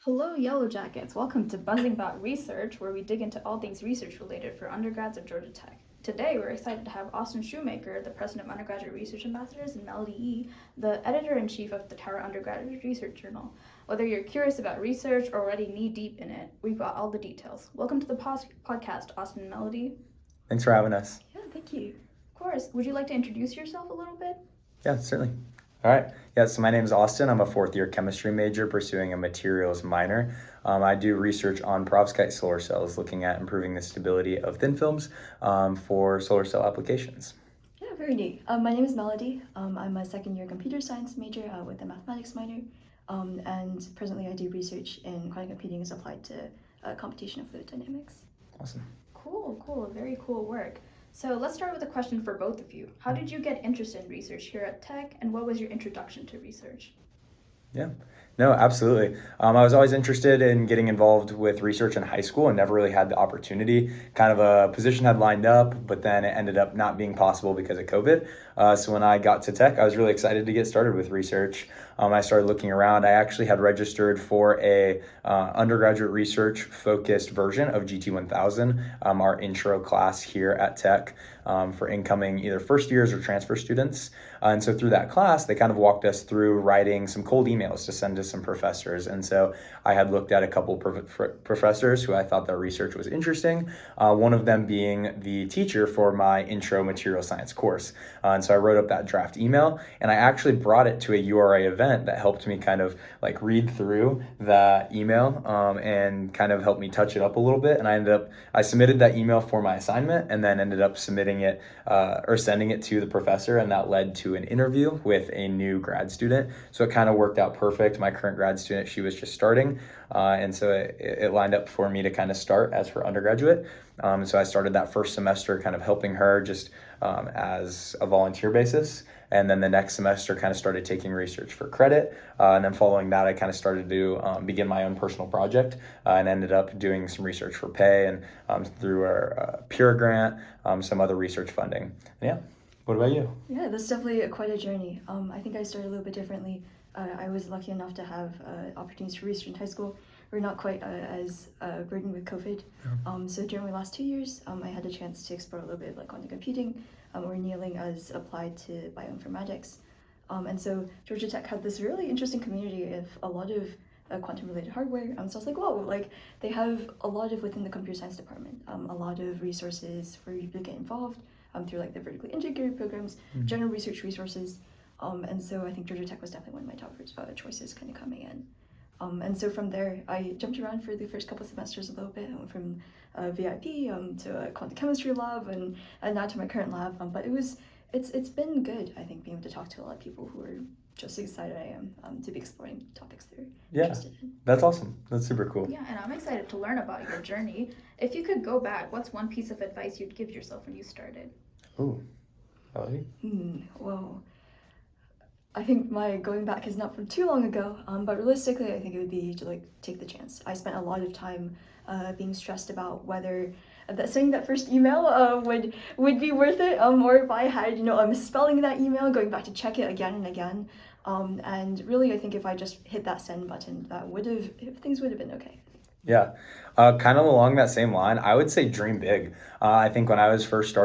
Hello, Yellow Jackets. Welcome to Buzzing About Research, where we dig into all things research related for undergrads at Georgia Tech. Today, we're excited to have Austin Shoemaker, the president of Undergraduate Research Ambassadors, and Melody E., the editor-in-chief of the Tower Undergraduate Research Journal. Whether you're curious about research or already knee-deep in it, we've got all the details. Welcome to the podcast, Austin and Melody. Thanks for having us. Yeah, thank you. Of course. Would you like to introduce yourself a little bit? Yeah, certainly. All right. Yeah, so my name is Austin. I'm a fourth-year chemistry major pursuing a materials minor. I do research on perovskite solar cells, looking at improving the stability of thin films for solar cell applications. Yeah, very neat. My name is Melody. I'm a second-year computer science major with a mathematics minor, and presently I do research in quantum computing as applied to computational fluid dynamics. Awesome. Cool. Very cool work. So let's start with a question for both of you. How did you get interested in research here at Tech, and what was your introduction to research? Yeah, no, absolutely. I was always interested in getting involved with research in high school and never really had the opportunity. Kind of a position had lined up, but then it ended up not being possible because of COVID. So when I got to Tech, I was really excited to get started with research. I started looking around. I actually had registered for a undergraduate research focused version of GT1000, our intro class here at Tech for incoming either first years or transfer students. And so through that class, they kind of walked us through writing some cold emails to send to some professors. And so I had looked at a couple professors who I thought their research was interesting, one of them being the teacher for my intro material science course. And so I wrote up that draft email, and I actually brought it to a URA event that helped me kind of like read through that email and kind of helped me touch it up a little bit. And I submitted that email for my assignment and then ended up submitting it or sending it to the professor, and that led to an interview with a new grad student. So it kind of worked out perfect. My current grad student, she was just starting, and so it lined up for me to kind of start as her undergraduate. So I started that first semester kind of helping her just as a volunteer basis. And then the next semester kind of started taking research for credit. And then following that, I kind of started to begin my own personal project and ended up doing some research for pay and through our peer grant, some other research funding. And yeah, what about you? Yeah, that's definitely quite a journey. I think I started a little bit differently. I was lucky enough to have opportunities for research in high school. We're not quite as burdened with COVID. So during my last 2 years, I had a chance to explore a little bit like quantum computing or annealing as applied to bioinformatics. And so Georgia Tech had this really interesting community of a lot of quantum-related hardware. So I was like, whoa, like they have a lot of within the computer science department, a lot of resources for you to get involved through like the vertically integrated programs, general research resources. And so I think Georgia Tech was definitely one of my top choices kind of coming in. And so from there, I jumped around for the first couple of semesters a little bit. I went from VIP to a quantum chemistry lab and now to my current lab. But it's been good, I think, being able to talk to a lot of people who are just as excited I am to be exploring topics they're interested in. That's awesome. That's super cool. Yeah, and I'm excited to learn about your journey. If you could go back, what's one piece of advice you'd give yourself when you started? Ooh, Melody? Well, I think my going back is not from too long ago, but realistically, I think it would be to like take the chance. I spent a lot of time being stressed about whether sending that first email would be worth it, or if I had misspelling that email, going back to check it again and again. And really, I think if I just hit that send button, things would have been okay. Yeah, kind of along that same line, I would say dream big. I think when I was first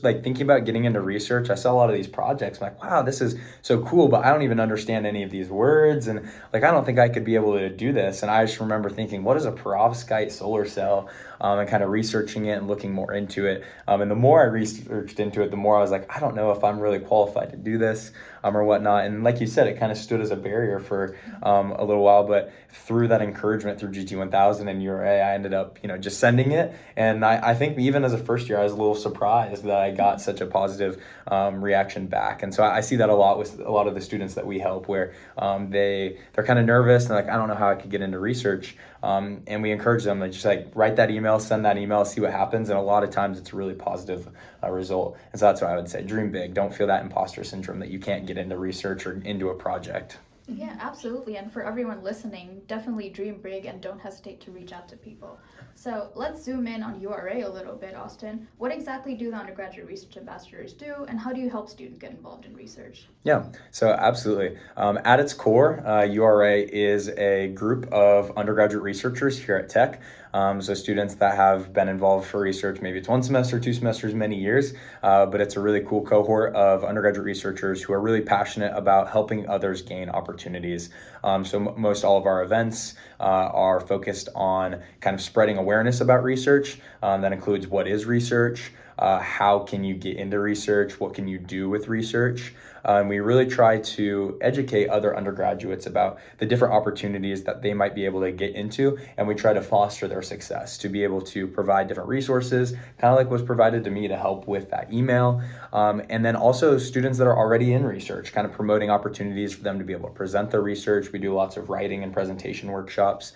like thinking about getting into research, I saw a lot of these projects. I'm like, wow, this is so cool, but I don't even understand any of these words. And like, I don't think I could be able to do this. And I just remember thinking, what is a perovskite solar cell? And kind of researching it and looking more into it. And the more I researched into it, the more I was like, I don't know if I'm really qualified to do this or whatnot. And like you said, it kind of stood as a barrier for a little while. But through that encouragement through GT1000 and URA, I ended up, just sending it. And I think even as a first year, I was a little surprised that I got such a positive reaction back. And so I see that a lot with a lot of the students that we help, where they're kind of nervous and like, I don't know how I could get into research. And we encourage them to just like write that email, send that email, see what happens. And a lot of times it's a really positive result. And so that's what I would say. Dream big. Don't feel that imposter syndrome that you can't get into research or into a project. Yeah, absolutely. And for everyone listening, definitely dream big and don't hesitate to reach out to people. So let's zoom in on URA a little bit, Austin. What exactly do the undergraduate research ambassadors do, and how do you help students get involved in research? Yeah, so absolutely. At its core, URA is a group of undergraduate researchers here at Tech. So students that have been involved for research, maybe it's one semester, 2 semesters, many years, but it's a really cool cohort of undergraduate researchers who are really passionate about helping others gain opportunities. Most all of our events are focused on kind of spreading awareness about research. That includes what is research, how can you get into research, what can you do with research. And we really try to educate other undergraduates about the different opportunities that they might be able to get into, and we try to foster their success to be able to provide different resources, kind of like was provided to me to help with that email. And then also students that are already in research, kind of promoting opportunities for them to be able to present their research. We do lots of writing and presentation workshops.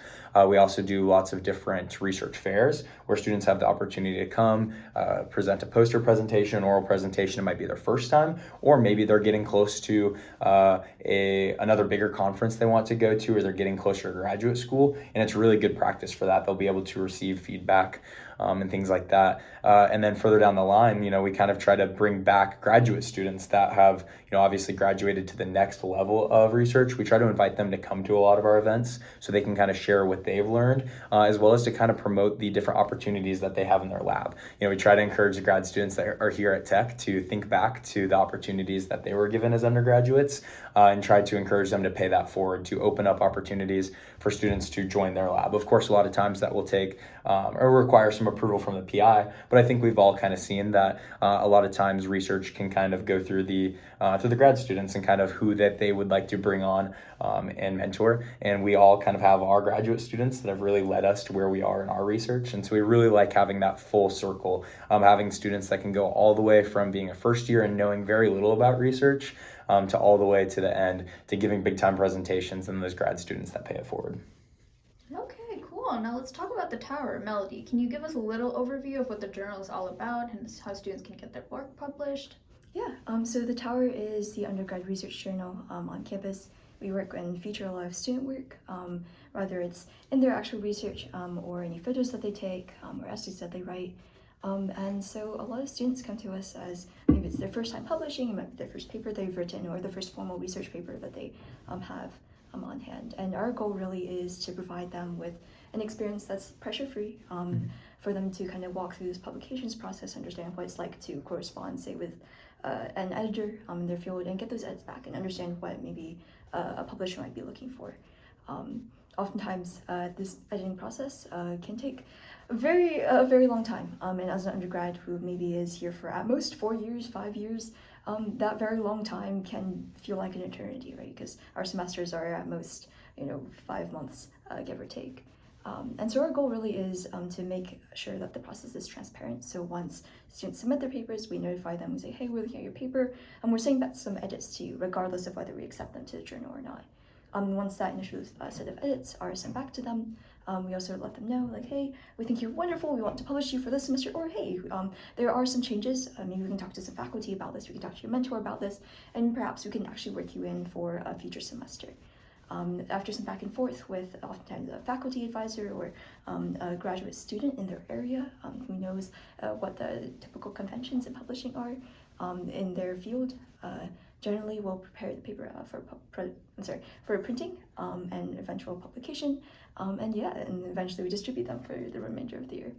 We also do lots of different research fairs where students have the opportunity to come present a poster presentation, an oral presentation. It might be their first time, or maybe they're getting close to another bigger conference they want to go to, or they're getting closer to graduate school, and it's really good practice for that. They'll be able to receive feedback and things like that. And then further down the line, we kind of try to bring back graduate students that have, obviously graduated to the next level of research. We try to invite them to come to a lot of our events so they can kind of share what they've learned, as well as to kind of promote the different opportunities that they have in their lab. We try to encourage the grad students that are here at Tech to think back to the opportunities that they were given as undergraduates, and try to encourage them to pay that forward, to open up opportunities for students to join their lab. Of course, a lot of times that will take or require some approval from the PI, but I think we've all kind of seen that a lot of times research can kind of go through the grad students and kind of who that they would like to bring on and mentor. And we all kind of have our graduate students that have really led us to where we are in our research. And so we really like having that full circle, having students that can go all the way from being a first year and knowing very little about research to all the way to the end, to giving big time presentations, and those grad students that pay it forward. Okay, cool. Now let's talk about the tower. Melody, can you give us a little overview of what the journal is all about and how students can get their work published? Yeah, so the Tower is the undergrad research journal on campus. We work and feature a lot of student work, whether it's in their actual research or any photos that they take or essays that they write. And so a lot of students come to us as maybe it's their first time publishing, it might be their first paper they've written, or the first formal research paper that they have on hand. And our goal really is to provide them with an experience that's pressure-free, for them to kind of walk through this publications process, understand what it's like to correspond, say, with an editor in their field, and get those edits back and understand what maybe a publisher might be looking for. Oftentimes, this editing process can take a very long time. And as an undergrad who maybe is here for at most 4 years, 5 years, that very long time can feel like an eternity, right? Because our semesters are at most, 5 months, give or take. And so our goal really is to make sure that the process is transparent. So once students submit their papers, we notify them, we say, hey, we're looking at your paper, and we're sending back some edits to you, regardless of whether we accept them to the journal or not. Once that initial set of edits are sent back to them, we also let them know, like, hey, we think you're wonderful, we want to publish you for this semester, or hey, there are some changes, maybe we can talk to some faculty about this, we can talk to your mentor about this, and perhaps we can actually work you in for a future semester. After some back and forth with oftentimes a faculty advisor or a graduate student in their area who knows what the typical conventions in publishing are in their field, generally we'll prepare the paper for printing and eventual publication, and eventually we distribute them for the remainder of the year.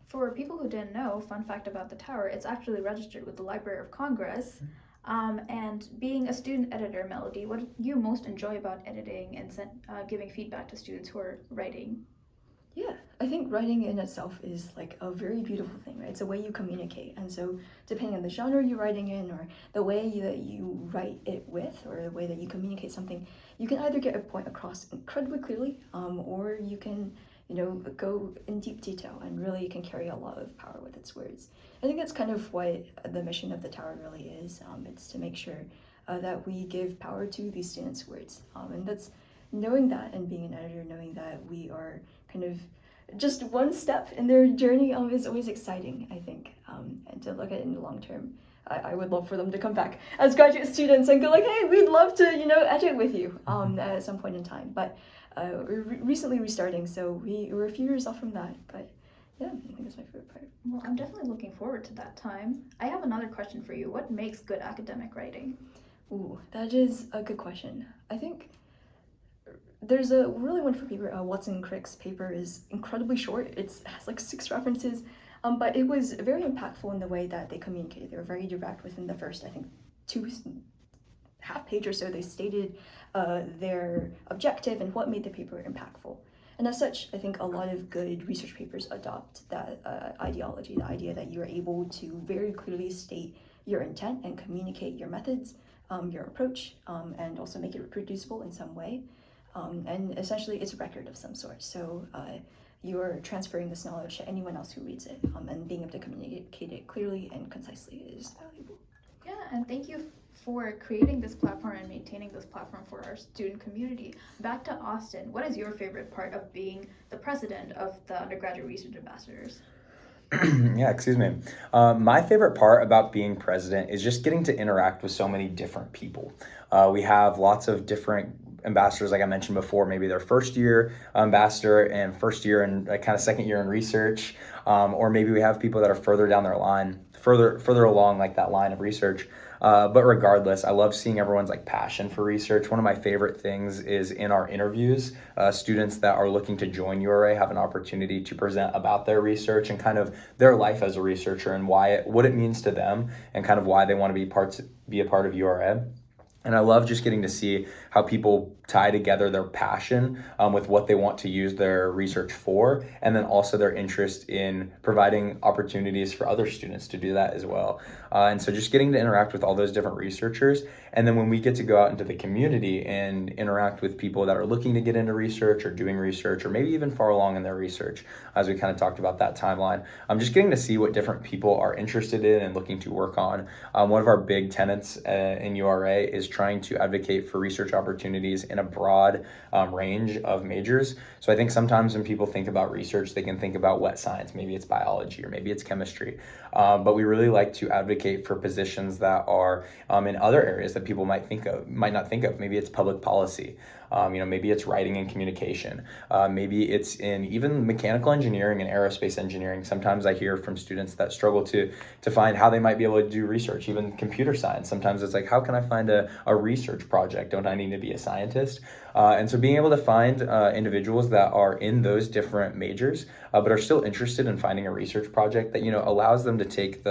For people who didn't know, fun fact about the tower, it's actually registered with the Library of Congress. And being a student editor, Melody, what do you most enjoy about editing and giving feedback to students who are writing? Yeah, I think writing in itself is like a very beautiful thing, right? It's a way you communicate. And so depending on the genre you're writing in or the way that you write it with or the way that you communicate something, you can either get a point across incredibly clearly or you can, go in deep detail and really can carry a lot of power with its words. I think that's kind of what the mission of the Tower really is. It's to make sure that we give power to these students' words. And that's knowing that and being an editor, knowing that we are kind of just one step in their journey is always exciting, I think, and to look at it in the long term. I would love for them to come back as graduate students and go like, hey, we'd love to, edit with you at some point in time. But we're recently restarting, so we're a few years off from that. But yeah, I think that's my favorite part. Well, I'm definitely looking forward to that time. I have another question for you. What makes good academic writing? Ooh, that is a good question. I think there's a really wonderful paper. Watson Crick's paper is incredibly short. It has like 6 references, but it was very impactful in the way that they communicated. They were very direct within the first, I think, 2 half page or so. They stated their objective and what made the paper impactful. And as such, I think a lot of good research papers adopt that ideology, the idea that you're able to very clearly state your intent and communicate your methods, your approach, and also make it reproducible in some way. And essentially, it's a record of some sort. So you're transferring this knowledge to anyone else who reads it, and being able to communicate it clearly and concisely is valuable. Yeah, and thank you for creating this platform and maintaining this platform for our student community. Back to Austin, what is your favorite part of being the president of the Undergraduate Research Ambassadors? Yeah, excuse me. My favorite part about being president is just getting to interact with so many different people. We have lots of different ambassadors, like I mentioned before, maybe their first year ambassador and first year and kind of second year in research, or maybe we have people that are further down their line, further along like that line of research. But regardless, I love seeing everyone's like passion for research. One of my favorite things is in our interviews, students that are looking to join URA have an opportunity to present about their research and kind of their life as a researcher and what it means to them and kind of why they want to be a part of URA. And I love just getting to see how people tie together their passion with what they want to use their research for, and then also their interest in providing opportunities for other students to do that as well. And so just getting to interact with all those different researchers. And then when we get to go out into the community and interact with people that are looking to get into research or doing research, or maybe even far along in their research, as we kind of talked about that timeline, I'm just getting to see what different people are interested in and looking to work on. One of our big tenets in URA is trying to advocate for research opportunities in a broad range of majors. So I think sometimes when people think about research, they can think about wet science, maybe it's biology or maybe it's chemistry. But we really like to advocate for positions that are in other areas that people might not think of. Maybe it's public policy. Maybe it's writing and communication. Maybe it's in even mechanical engineering and aerospace engineering. Sometimes I hear from students that struggle to find how they might be able to do research, even computer science. Sometimes it's like, how can I find a research project? Don't I need to be a scientist? And so being able to find individuals that are in those different majors, but are still interested in finding a research project that, allows them to take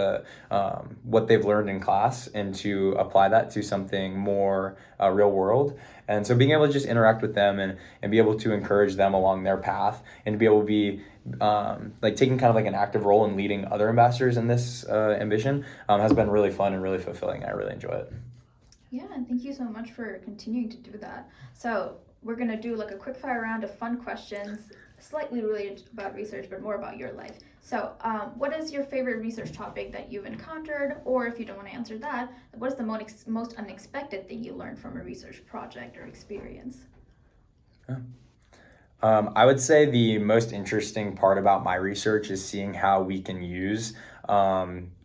what they've learned in class and to apply that to something more real world. And so being able to just interact with them and be able to encourage them along their path and to be able to be taking kind of like an active role in leading other ambassadors in this ambition has been really fun and really fulfilling. I really enjoy it. Yeah, and thank you so much for continuing to do that. So we're going to do like a quick fire round of fun questions, slightly related about research, but more about your life. So what is your favorite research topic that you've encountered? Or if you don't want to answer that, what is the most unexpected thing you learned from a research project or experience? Yeah. I would say the most interesting part about my research is seeing how we can use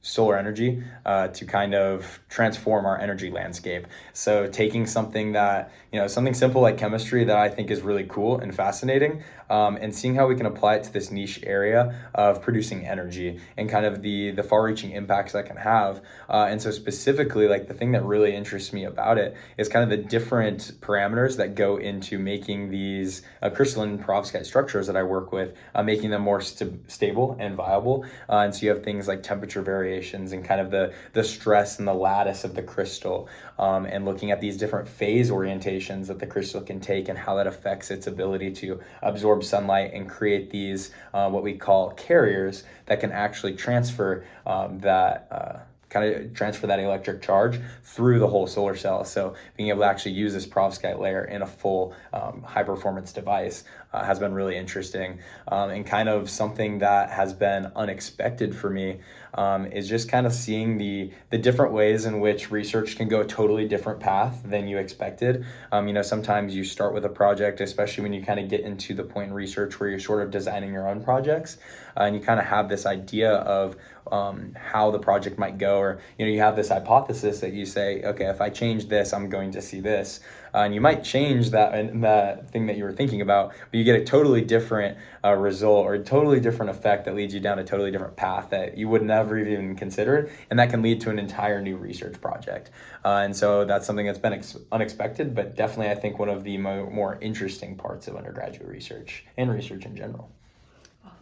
solar energy to kind of transform our energy landscape. So taking something that, something simple like chemistry that I think is really cool and fascinating, and seeing how we can apply it to this niche area of producing energy and kind of the far-reaching impacts that can have. And so specifically, like the thing that really interests me about it is kind of the different parameters that go into making these crystalline perovskite structures that I work with, making them more stable and viable. And so you have things like temperature variations and kind of the stress and the lattice of the crystal, and looking at these different phase orientations that the crystal can take and how that affects its ability to absorb sunlight and create these what we call carriers that can actually transfer that electric charge through the whole solar cell. So being able to actually use this perovskite layer in a full high performance device has been really interesting, and kind of something that has been unexpected for me is just kind of seeing the different ways in which research can go a totally different path than you expected. Sometimes you start with a project, especially when you kind of get into the point in research where you're sort of designing your own projects, and you kind of have this idea of how the project might go, or you have this hypothesis that you say, okay, if I change this, I'm going to see this, and you might change that thing that you were thinking about, but you get a totally different result or a totally different effect that leads you down a totally different path that you would never even consider, and that can lead to an entire new research project. And so that's something that's been unexpected, but definitely I think one of the more interesting parts of undergraduate research and research in general.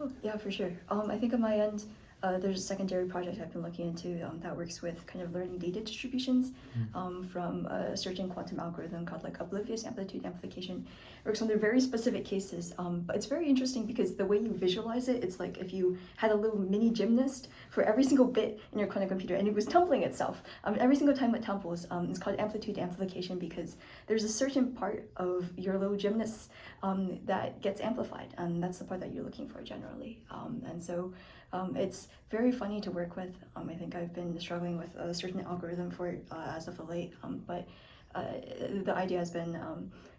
Oh, yeah, for sure. I think on my end, there's a secondary project I've been looking into that works with kind of learning data distributions from a certain quantum algorithm called like oblivious amplitude amplification. It works on their very specific cases, but it's very interesting because the way you visualize it, it's like if you had a little mini gymnast for every single bit in your quantum computer, and it was tumbling itself. Every single time it tumbles, it's called amplitude amplification because there's a certain part of your little gymnast that gets amplified, and that's the part that you're looking for generally. And so it's very funny to work with. I think I've been struggling with a certain algorithm for it as of late, but the idea has been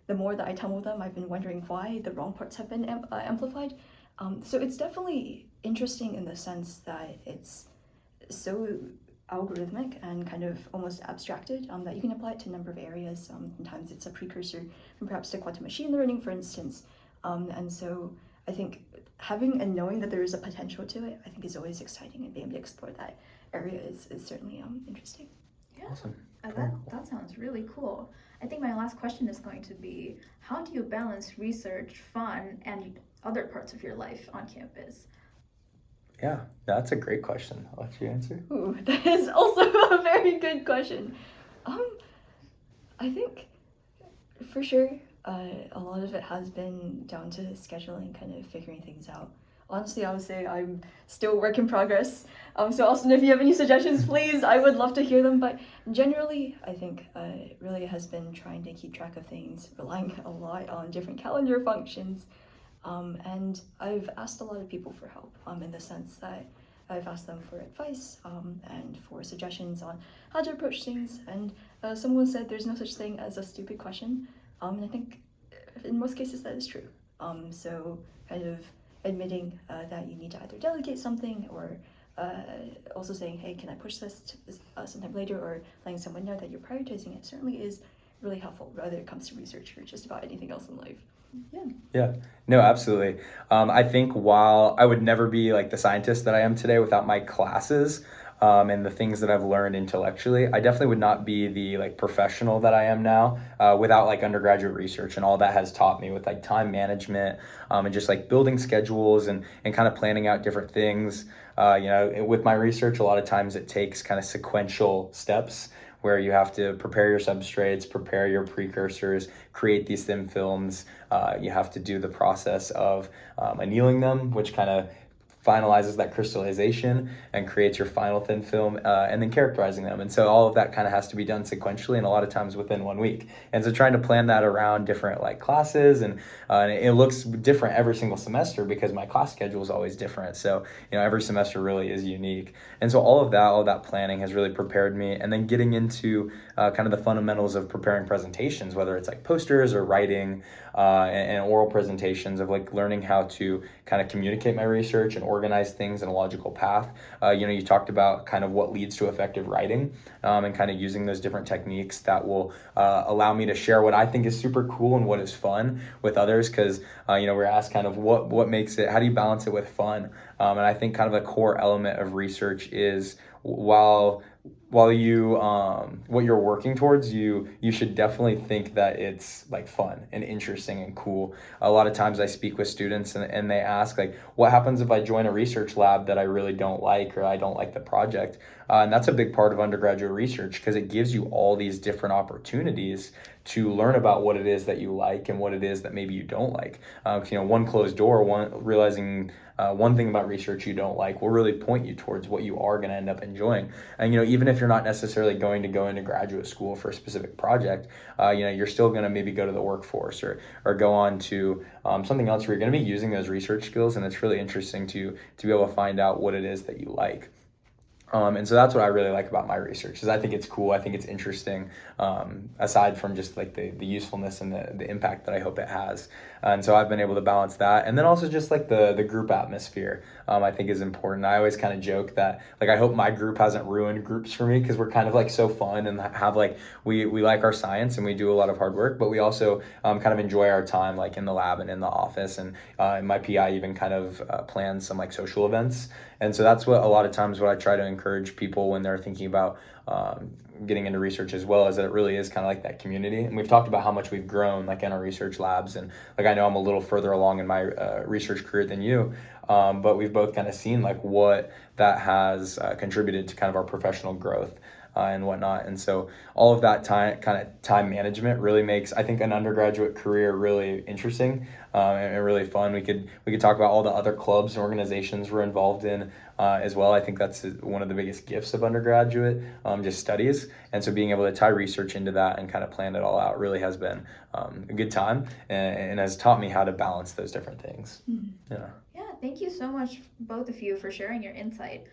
the more that I tumble them, I've been wondering why the wrong parts have been amplified. So it's definitely interesting in the sense that it's so algorithmic and kind of almost abstracted that you can apply it to a number of areas. Sometimes it's a precursor perhaps to quantum machine learning, for instance. And so I think having and knowing that there is a potential to it, I think is always exciting, and being able to explore that area is certainly interesting. Yeah. Awesome. That sounds really cool. I think my last question is going to be, how do you balance research, fun, and other parts of your life on campus? Yeah, that's a great question. I'll let you answer. Ooh, that is also a very good question. I think for sure a lot of it has been down to scheduling, kind of figuring things out. Honestly, I would say I'm still work in progress. So Austin, if you have any suggestions, please, I would love to hear them. But generally, I think it really has been trying to keep track of things, relying a lot on different calendar functions. And I've asked a lot of people for help in the sense that I've asked them for advice and for suggestions on how to approach things. And someone said there's no such thing as a stupid question. And I think in most cases that is true. So kind of admitting that you need to either delegate something or also saying, hey, can I push this to sometime later, or letting someone know that you're prioritizing it certainly is really helpful, whether it comes to research or just about anything else in life. Yeah, no, absolutely. I think while I would never be like the scientist that I am today without my classes and the things that I've learned intellectually, I definitely would not be the like professional that I am now without like undergraduate research and all that has taught me with like time management and just like building schedules and kind of planning out different things. With my research, a lot of times it takes kind of sequential steps where you have to prepare your substrates, prepare your precursors, create these thin films. You have to do the process of annealing them, which kind of finalizes that crystallization and creates your final thin film, and then characterizing them. And so all of that kind of has to be done sequentially and a lot of times within 1 week. And so trying to plan that around different like classes and it looks different every single semester because my class schedule is always different. So, every semester really is unique. And so all of that planning has really prepared me. And then getting into kind of the fundamentals of preparing presentations, whether it's like posters or writing and oral presentations, of like learning how to kind of communicate my research and organize things in a logical path. You talked about kind of what leads to effective writing and kind of using those different techniques that will allow me to share what I think is super cool and what is fun with others. Because, we're asked kind of what makes it, how do you balance it with fun? And I think kind of a core element of research is while you what you're working towards, you should definitely think that it's like fun and interesting and cool. A lot of times I speak with students and they ask like, what happens if I join a research lab that I really don't like, or I don't like the project? And that's a big part of undergraduate research because it gives you all these different opportunities to learn about what it is that you like and what it is that maybe you don't like. One closed door, realizing one thing about research you don't like will really point you towards what you are going to end up enjoying. And even if you're not necessarily going to go into graduate school for a specific project, you're still going to maybe go to the workforce or go on to something else where you're going to be using those research skills. And it's really interesting to be able to find out what it is that you like. And so that's what I really like about my research, is I think it's cool. I think it's interesting, aside from just like the usefulness and the impact that I hope it has. And so I've been able to balance that. And then also just like the group atmosphere, I think is important. I always kind of joke that like I hope my group hasn't ruined groups for me, because we're kind of like so fun and have like we like our science and we do a lot of hard work, but we also kind of enjoy our time like in the lab and in the office. And my PI even kind of plans some like social events. And so that's what a lot of times what I try to encourage people when they're thinking about getting into research as well, is that it really is kind of like that community. And we've talked about how much we've grown like in our research labs. And like I know I'm a little further along in my research career than you, but we've both kind of seen like what that has contributed to kind of our professional growth. And whatnot. And so all of that time management really makes, I think, an undergraduate career really interesting and really fun. We could talk about all the other clubs and organizations we're involved in as well. I think that's one of the biggest gifts of undergraduate, just studies. And so being able to tie research into that and kind of plan it all out really has been a good time, and has taught me how to balance those different things. Mm-hmm. Yeah, thank you so much, both of you, for sharing your insight.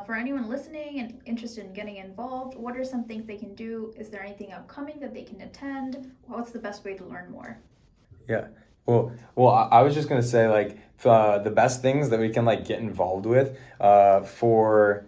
For anyone listening and interested in getting involved, what are some things they can do? Is there anything upcoming that they can attend? What's the best way to learn more? Yeah. Well, I was just gonna say like the best things that we can like get involved with for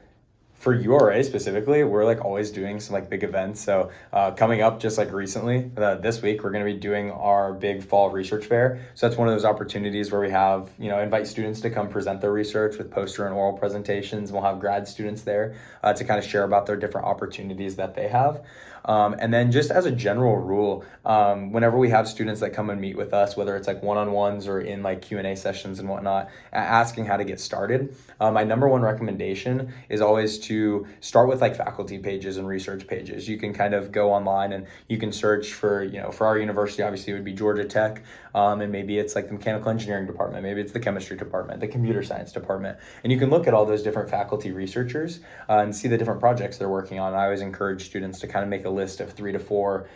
URA specifically, we're like always doing some like big events. So coming up just like recently, this week, we're going to be doing our big fall research fair. So that's one of those opportunities where we have, invite students to come present their research with poster and oral presentations. We'll have grad students there to kind of share about their different opportunities that they have. And then just as a general rule, whenever we have students that come and meet with us, whether it's like one-on-ones or in like Q&A sessions and whatnot, asking how to get started, my number one recommendation is always to start with like faculty pages and research pages. You can kind of go online and you can search for, for our university, obviously it would be Georgia Tech, and maybe it's like the mechanical engineering department, maybe it's the chemistry department, the computer science department, and you can look at all those different faculty researchers and see the different projects they're working on. I always encourage students to kind of make a list of 3 to 4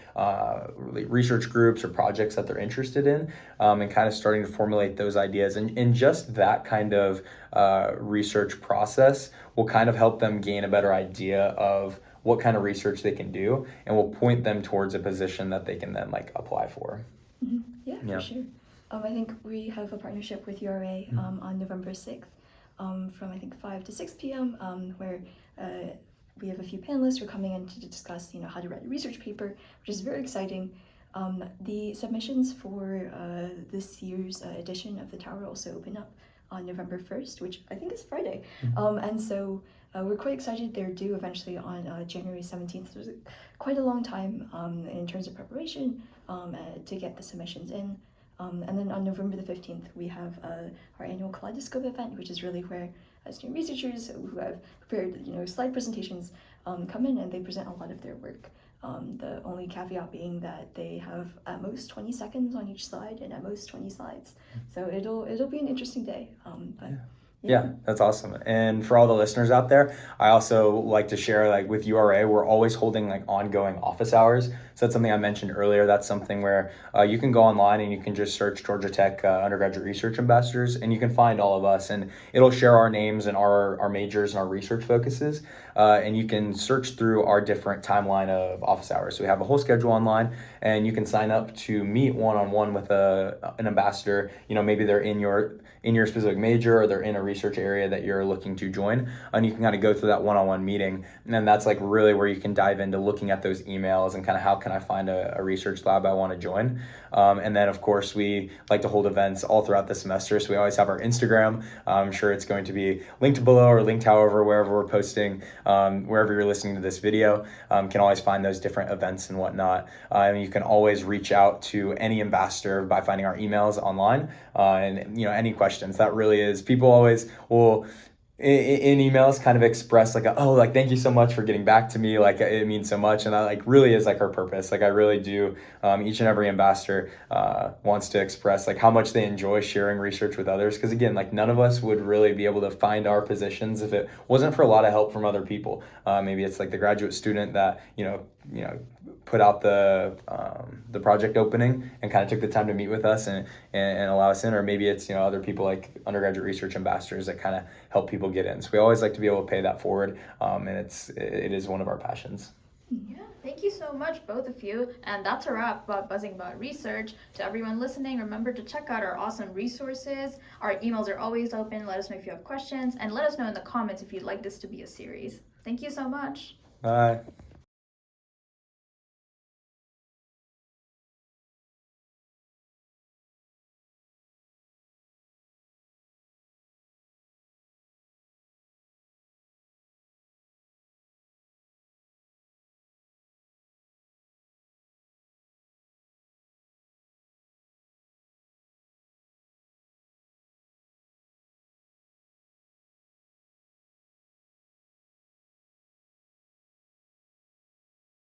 research groups or projects that they're interested in, and kind of starting to formulate those ideas. And just that kind of research process will kind of help them gain a better idea of what kind of research they can do, and will point them towards a position that they can then like apply for. Mm-hmm. Yeah, for sure. I think we have a partnership with URA on November 6th from I think 5 to 6 p.m. Where we have a few panelists who are coming in to discuss, how to write a research paper, which is very exciting. The submissions for this year's edition of the Tower also open up on November 1st, which I think is Friday. And so we're quite excited. They're due eventually on January 17th. So there's quite a long time in terms of preparation to get the submissions in. And then on November the 15th, we have our annual Kaleidoscope event, which is really where student researchers who have prepared, slide presentations come in and they present a lot of their work. The only caveat being that they have at most 20 seconds on each slide and at most 20 slides. So it'll be an interesting day. Yeah, that's awesome. And for all the listeners out there, I also like to share, like with URA, we're always holding like ongoing office hours. So that's something I mentioned earlier. That's something where you can go online and you can just search Georgia Tech undergraduate research ambassadors, and you can find all of us, and it'll share our names and our majors and our research focuses. And you can search through our different timeline of office hours. So we have a whole schedule online, and you can sign up to meet one-on-one with an ambassador. Maybe they're in your specific major, or they're in a research area that you're looking to join, and you can kind of go through that one-on-one meeting. And then that's like really where you can dive into looking at those emails and kind of how can I find a research lab I want to join. And then of course we like to hold events all throughout the semester, so we always have our Instagram. I'm sure it's going to be linked below, or linked however wherever we're posting, wherever you're listening to this video. Can always find those different events and whatnot. And you can always reach out to any ambassador by finding our emails online, and any questions. That really is, people always will in emails kind of express like thank you so much for getting back to me, like it means so much. And that like really is like our purpose. Like I really do, each and every ambassador wants to express like how much they enjoy sharing research with others, because again, like none of us would really be able to find our positions if it wasn't for a lot of help from other people. Maybe it's like the graduate student that put out the project opening and kind of took the time to meet with us and allow us in, or maybe it's other people like undergraduate research ambassadors that kind of help people get in. So we always like to be able to pay that forward, and it is one of our passions. Yeah, thank you so much, both of you. And that's a wrap about Buzzing About Research. To everyone listening, remember to check out our awesome resources. Our emails are always open. Let us know if you have questions, and let us know in the comments if you'd like this to be a series. Thank you so much. Bye.